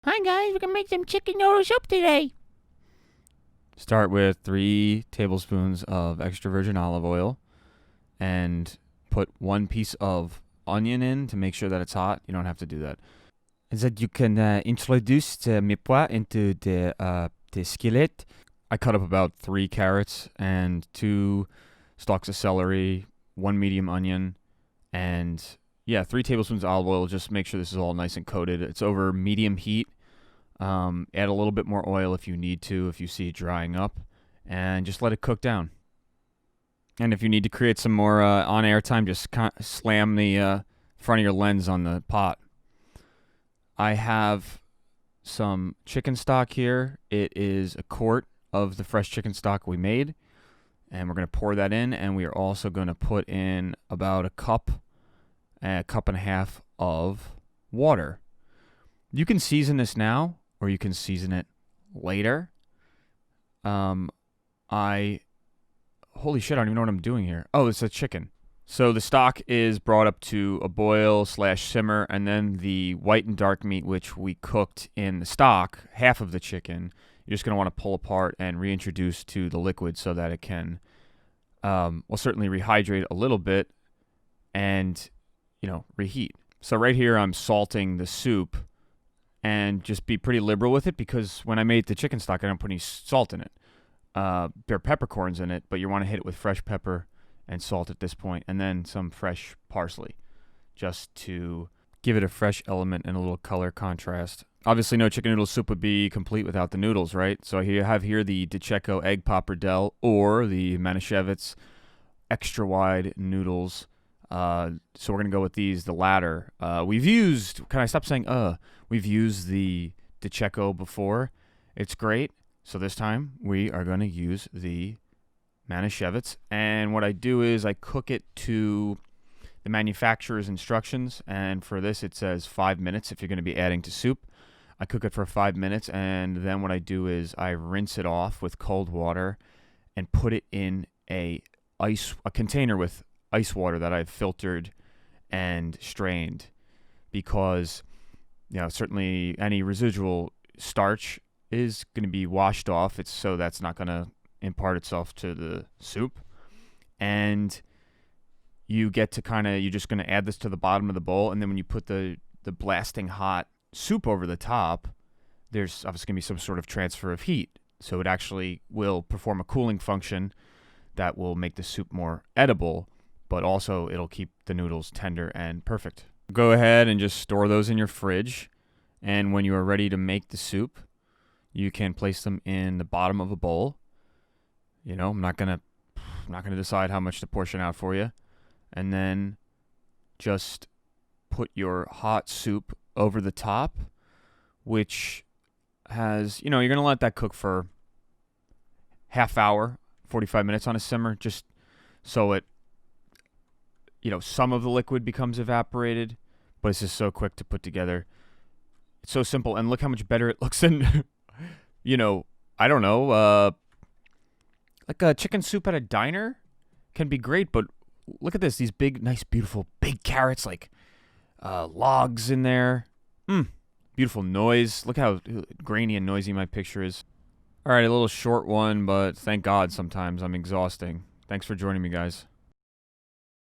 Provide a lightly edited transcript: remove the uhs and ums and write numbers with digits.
Hi guys, we're gonna make some chicken noodle soup today. Start with 3 tablespoons of extra virgin olive oil and put 1 piece of onion in to make sure that it's hot. You don't have to do that. Is that you can introduce the mirepoix into the skillet. I cut up about 3 carrots and 2 stalks of celery, 1 medium onion, and 3 tablespoons of olive oil. Just make sure this is all nice and coated. It's over medium heat. Add a little bit more oil if you need to, if you see it drying up, and just let it cook down. And if you need to create some more on-air time, just slam the front of your lens on the pot. I have some chicken stock here. It is a quart of the fresh chicken stock we made, and we're going to pour that in, and we are also going to put in about a cup and a half of water. You can season this now, or you can season it later. Holy shit, I don't even know what I'm doing here. Oh, it's a chicken. So the stock is brought up to a boil / simmer, and then the white and dark meat, which we cooked in the stock, half of the chicken, you're just going to want to pull apart and reintroduce to the liquid so that it can, certainly rehydrate a little bit and, reheat. So right here, I'm salting the soup. And just be pretty liberal with it, because when I made the chicken stock, I don't put any salt in it. There are peppercorns in it, but you want to hit it with fresh pepper and salt at this point, and then some fresh parsley, just to give it a fresh element and a little color contrast. Obviously, no chicken noodle soup would be complete without the noodles, right? So I have here the DiCecco egg pappardelle or the Manischewitz extra wide noodles. So we're going to go with these, the latter. We've used the DiCecco before. It's great. So this time we are going to use the Manischewitz. And what I do is I cook it to the manufacturer's instructions. And for this, it says 5 minutes if you're going to be adding to soup. I cook it for 5 minutes. And then what I do is I rinse it off with cold water and put it in a container with ice water that I've filtered and strained, because certainly any residual starch is going to be washed off. That's not going to impart itself to the soup. And you get to you're just going to add this to the bottom of the bowl, and then when you put the blasting hot soup over the top, there's obviously going to be some sort of transfer of heat. So it actually will perform a cooling function that will make the soup more edible, but also it'll keep the noodles tender and perfect. Go ahead and just store those in your fridge, and when you are ready to make the soup, you can place them in the bottom of a bowl. I'm not gonna decide how much to portion out for you, and then just put your hot soup over the top, which has, you're gonna let that cook for half hour, 45 minutes on a simmer, just so it, some of the liquid becomes evaporated, but it's just so quick to put together. It's so simple, and look how much better it looks than, I don't know, like a chicken soup at a diner can be great, but look at this, these big, nice, beautiful, big carrots, like logs in there. Beautiful noise. Look how grainy and noisy my picture is. All right, a little short one, but thank God sometimes I'm exhausting. Thanks for joining me, guys.